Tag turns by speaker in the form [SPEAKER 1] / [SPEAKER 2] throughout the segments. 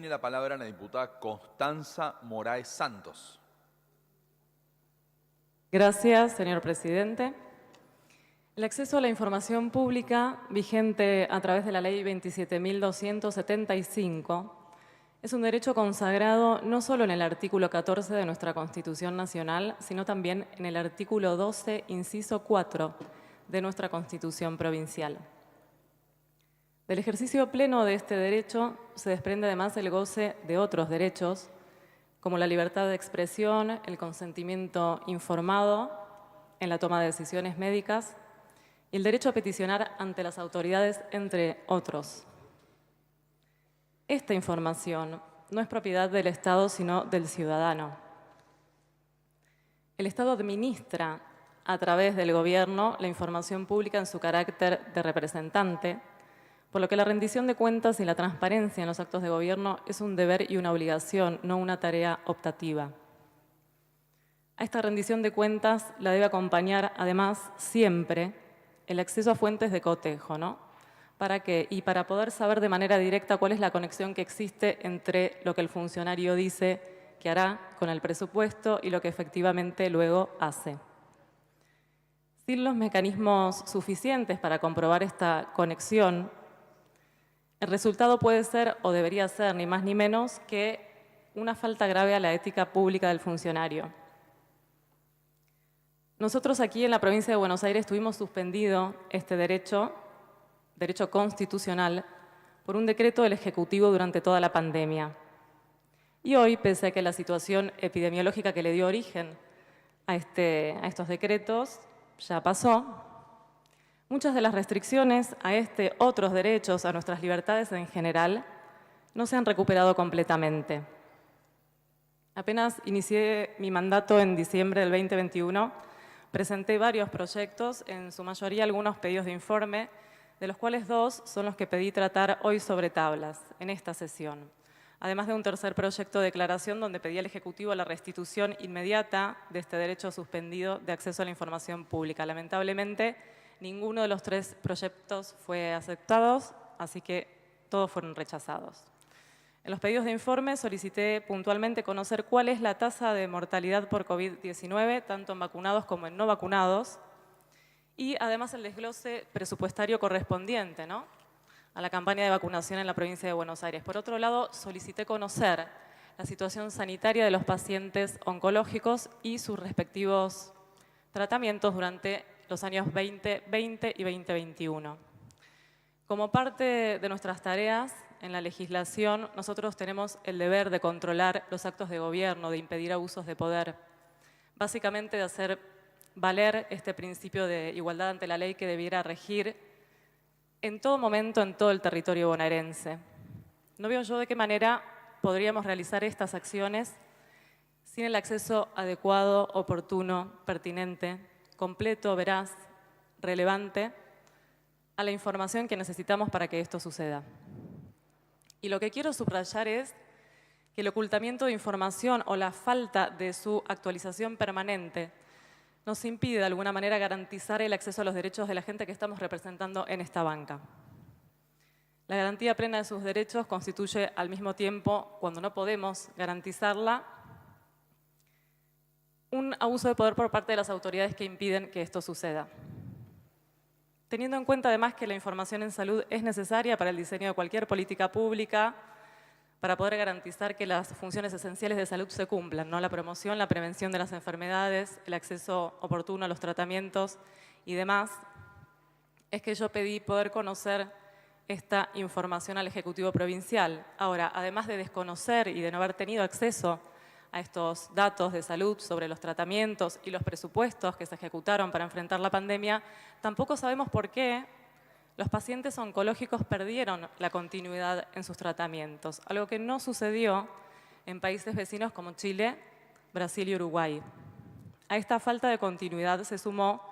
[SPEAKER 1] Tiene la palabra la diputada Constanza Moraes Santos.
[SPEAKER 2] Gracias, señor presidente. El acceso a la información pública, vigente a través de la Ley 27.275, es un derecho consagrado no solo en el artículo 14 de nuestra Constitución Nacional, sino también en el artículo 12, inciso 4, de nuestra Constitución Provincial. Del ejercicio pleno de este derecho se desprende además el goce de otros derechos, como la libertad de expresión, el consentimiento informado en la toma de decisiones médicas y el derecho a peticionar ante las autoridades, entre otros. Esta información no es propiedad del Estado, sino del ciudadano. El Estado administra, a través del Gobierno, la información pública en su carácter de representante, por lo que la rendición de cuentas y la transparencia en los actos de gobierno es un deber y una obligación, no una tarea optativa. A esta rendición de cuentas la debe acompañar, además, siempre el acceso a fuentes de cotejo, ¿no? ¿Para qué? Y para poder saber de manera directa cuál es la conexión que existe entre lo que el funcionario dice que hará con el presupuesto y lo que efectivamente luego hace. Sin los mecanismos suficientes para comprobar esta conexión, el resultado puede ser, o debería ser, ni más ni menos, que una falta grave a la ética pública del funcionario. Nosotros aquí en la provincia de Buenos Aires tuvimos suspendido este derecho constitucional, por un decreto del Ejecutivo durante toda la pandemia. Y hoy, pese a que la situación epidemiológica que le dio origen a estos decretos ya pasó, muchas de las restricciones a otros derechos, a nuestras libertades en general, no se han recuperado completamente. Apenas inicié mi mandato en diciembre del 2021, presenté varios proyectos, en su mayoría algunos pedidos de informe, de los cuales 2 son los que pedí tratar hoy sobre tablas, en esta sesión. Además de un tercer proyecto de declaración donde pedí al Ejecutivo la restitución inmediata de este derecho suspendido de acceso a la información pública. Lamentablemente, ninguno de los 3 proyectos fue aceptado, así que todos fueron rechazados. En los pedidos de informe solicité puntualmente conocer cuál es la tasa de mortalidad por COVID-19, tanto en vacunados como en no vacunados, y además el desglose presupuestario correspondiente, ¿no?, a la campaña de vacunación en la provincia de Buenos Aires. Por otro lado, solicité conocer la situación sanitaria de los pacientes oncológicos y sus respectivos tratamientos durante los años 2020 y 2021. Como parte de nuestras tareas en la legislación, nosotros tenemos el deber de controlar los actos de gobierno, de impedir abusos de poder, básicamente de hacer valer este principio de igualdad ante la ley que debiera regir en todo momento, en todo el territorio bonaerense. No veo yo de qué manera podríamos realizar estas acciones sin el acceso adecuado, oportuno, pertinente, completo, veraz, relevante a la información que necesitamos para que esto suceda. Y lo que quiero subrayar es que el ocultamiento de información o la falta de su actualización permanente nos impide de alguna manera garantizar el acceso a los derechos de la gente que estamos representando en esta banca. La garantía plena de sus derechos constituye al mismo tiempo, cuando no podemos garantizarla, un abuso de poder por parte de las autoridades que impiden que esto suceda. Teniendo en cuenta además que la información en salud es necesaria para el diseño de cualquier política pública, para poder garantizar que las funciones esenciales de salud se cumplan, ¿no?, la promoción, la prevención de las enfermedades, el acceso oportuno a los tratamientos y demás, es que yo pedí poder conocer esta información al Ejecutivo Provincial. Ahora, además de desconocer y de no haber tenido acceso a estos datos de salud sobre los tratamientos y los presupuestos que se ejecutaron para enfrentar la pandemia, tampoco sabemos por qué los pacientes oncológicos perdieron la continuidad en sus tratamientos, algo que no sucedió en países vecinos como Chile, Brasil y Uruguay. A esta falta de continuidad se sumó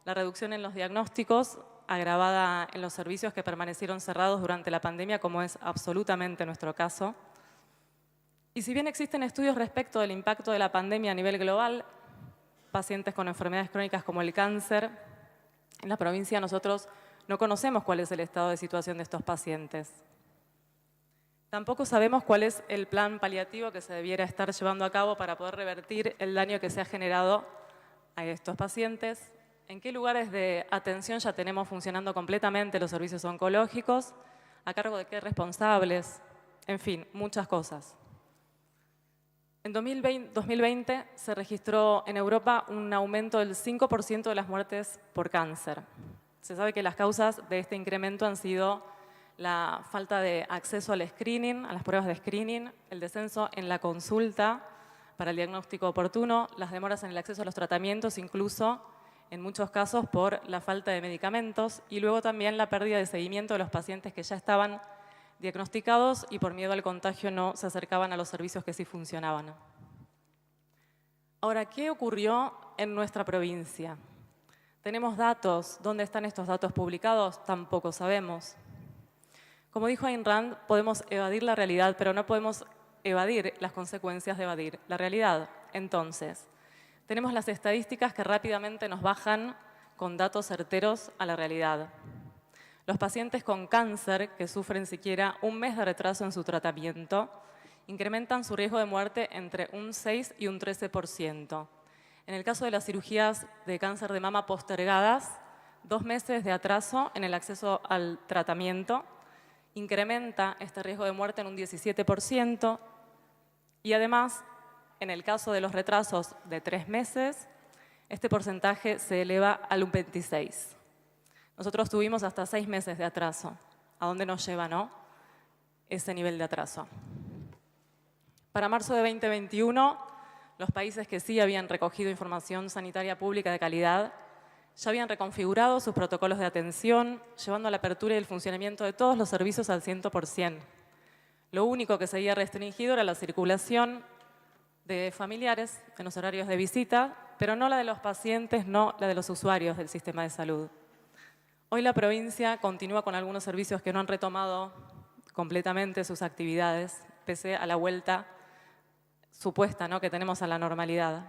[SPEAKER 2] la reducción en los diagnósticos, agravada en los servicios que permanecieron cerrados durante la pandemia, como es absolutamente nuestro caso. Y si bien existen estudios respecto del impacto de la pandemia a nivel global, pacientes con enfermedades crónicas como el cáncer, en la provincia nosotros no conocemos cuál es el estado de situación de estos pacientes. Tampoco sabemos cuál es el plan paliativo que se debiera estar llevando a cabo para poder revertir el daño que se ha generado a estos pacientes, en qué lugares de atención ya tenemos funcionando completamente los servicios oncológicos, a cargo de qué responsables, en fin, muchas cosas. En 2020 se registró en Europa un aumento del 5% de las muertes por cáncer. Se sabe que las causas de este incremento han sido la falta de acceso al screening, a las pruebas de screening, el descenso en la consulta para el diagnóstico oportuno, las demoras en el acceso a los tratamientos, incluso en muchos casos por la falta de medicamentos, y luego también la pérdida de seguimiento de los pacientes que ya estaban diagnosticados y por miedo al contagio no se acercaban a los servicios que sí funcionaban. Ahora, ¿qué ocurrió en nuestra provincia? ¿Tenemos datos? ¿Dónde están estos datos publicados? Tampoco sabemos. Como dijo Ayn Rand, podemos evadir la realidad, pero no podemos evadir las consecuencias de evadir la realidad. Entonces, tenemos las estadísticas que rápidamente nos bajan con datos certeros a la realidad. Los pacientes con cáncer que sufren siquiera un mes de retraso en su tratamiento incrementan su riesgo de muerte entre un 6 y un 13%. En el caso de las cirugías de cáncer de mama postergadas, 2 meses de atraso en el acceso al tratamiento incrementa este riesgo de muerte en un 17% y además, en el caso de los retrasos de 3 meses, este porcentaje se eleva al un 26%. Nosotros tuvimos hasta 6 meses de atraso. ¿A dónde nos lleva, no? Ese nivel de atraso. Para marzo de 2021, los países que sí habían recogido información sanitaria pública de calidad ya habían reconfigurado sus protocolos de atención, llevando a la apertura y el funcionamiento de todos los servicios al 100%. Lo único que seguía restringido era la circulación de familiares en los horarios de visita, pero no la de los pacientes, no la de los usuarios del sistema de salud. Hoy la provincia continúa con algunos servicios que no han retomado completamente sus actividades, pese a la vuelta supuesta, ¿no?, que tenemos a la normalidad.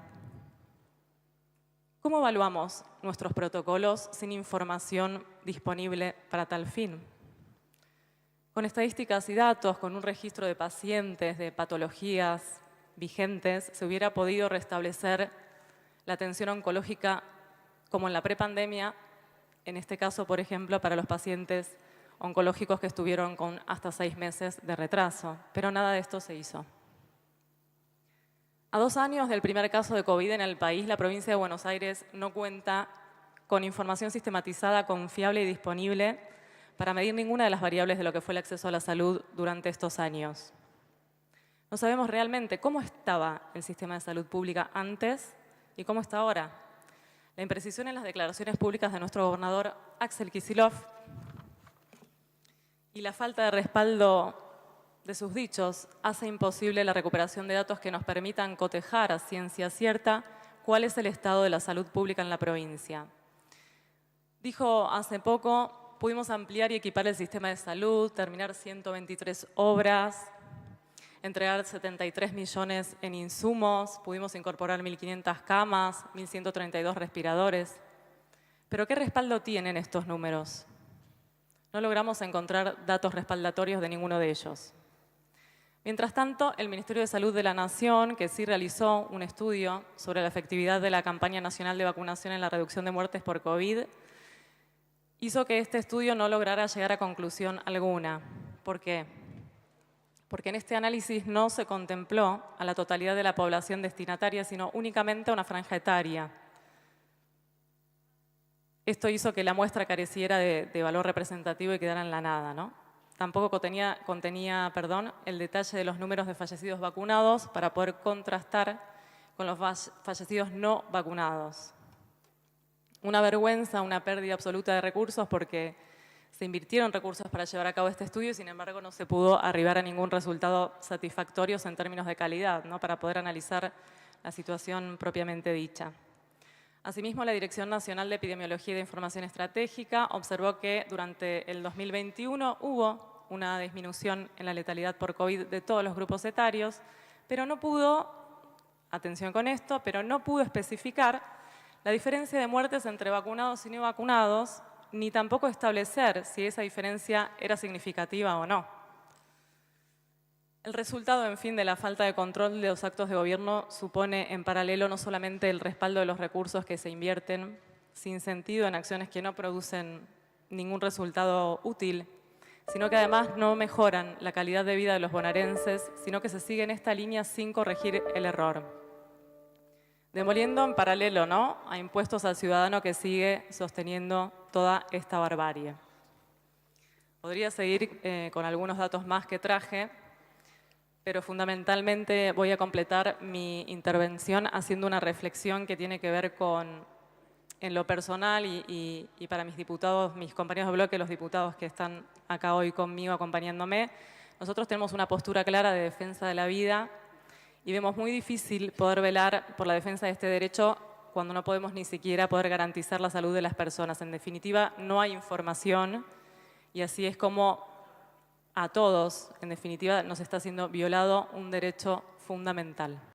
[SPEAKER 2] ¿Cómo evaluamos nuestros protocolos sin información disponible para tal fin? Con estadísticas y datos, con un registro de pacientes, de patologías vigentes, se hubiera podido restablecer la atención oncológica como en la prepandemia, en este caso, por ejemplo, para los pacientes oncológicos que estuvieron con hasta 6 meses de retraso, pero nada de esto se hizo. A 2 años del primer caso de COVID en el país, la provincia de Buenos Aires no cuenta con información sistematizada, confiable y disponible para medir ninguna de las variables de lo que fue el acceso a la salud durante estos años. No sabemos realmente cómo estaba el sistema de salud pública antes y cómo está ahora. La imprecisión en las declaraciones públicas de nuestro gobernador Axel Kicillof y la falta de respaldo de sus dichos hace imposible la recuperación de datos que nos permitan cotejar a ciencia cierta cuál es el estado de la salud pública en la provincia. Dijo hace poco, pudimos ampliar y equipar el sistema de salud, terminar 123 obras, entregar 73 millones en insumos, pudimos incorporar 1.500 camas, 1.132 respiradores. ¿Pero qué respaldo tienen estos números? No logramos encontrar datos respaldatorios de ninguno de ellos. Mientras tanto, el Ministerio de Salud de la Nación, que sí realizó un estudio sobre la efectividad de la campaña nacional de vacunación en la reducción de muertes por COVID, hizo que este estudio no lograra llegar a conclusión alguna. ¿Por qué? Porque en este análisis no se contempló a la totalidad de la población destinataria, sino únicamente a una franja etaria. Esto hizo que la muestra careciera de valor representativo y quedara en la nada, ¿no? Tampoco contenía el detalle de los números de fallecidos vacunados para poder contrastar con los fallecidos no vacunados. Una vergüenza, una pérdida absoluta de recursos porque se invirtieron recursos para llevar a cabo este estudio y sin embargo no se pudo arribar a ningún resultado satisfactorio en términos de calidad, ¿no?, para poder analizar la situación propiamente dicha. Asimismo, la Dirección Nacional de Epidemiología y de Información Estratégica observó que durante el 2021 hubo una disminución en la letalidad por COVID de todos los grupos etarios, pero no pudo, atención con esto, pero no pudo especificar la diferencia de muertes entre vacunados y no vacunados, ni tampoco establecer si esa diferencia era significativa o no. El resultado, en fin, de la falta de control de los actos de gobierno supone en paralelo no solamente el respaldo de los recursos que se invierten sin sentido en acciones que no producen ningún resultado útil, sino que además no mejoran la calidad de vida de los bonaerenses, sino que se sigue en esta línea sin corregir el error. Demoliendo en paralelo, ¿no?, a impuestos al ciudadano que sigue sosteniendo toda esta barbarie. Podría seguir con algunos datos más que traje, pero fundamentalmente voy a completar mi intervención haciendo una reflexión que tiene que ver con, en lo personal y para mis diputados, mis compañeros de bloque, los diputados que están acá hoy conmigo acompañándome, nosotros tenemos una postura clara de defensa de la vida y vemos muy difícil poder velar por la defensa de este derecho cuando no podemos ni siquiera poder garantizar la salud de las personas. En definitiva, no hay información y así es como a todos, en definitiva, nos está siendo violado un derecho fundamental.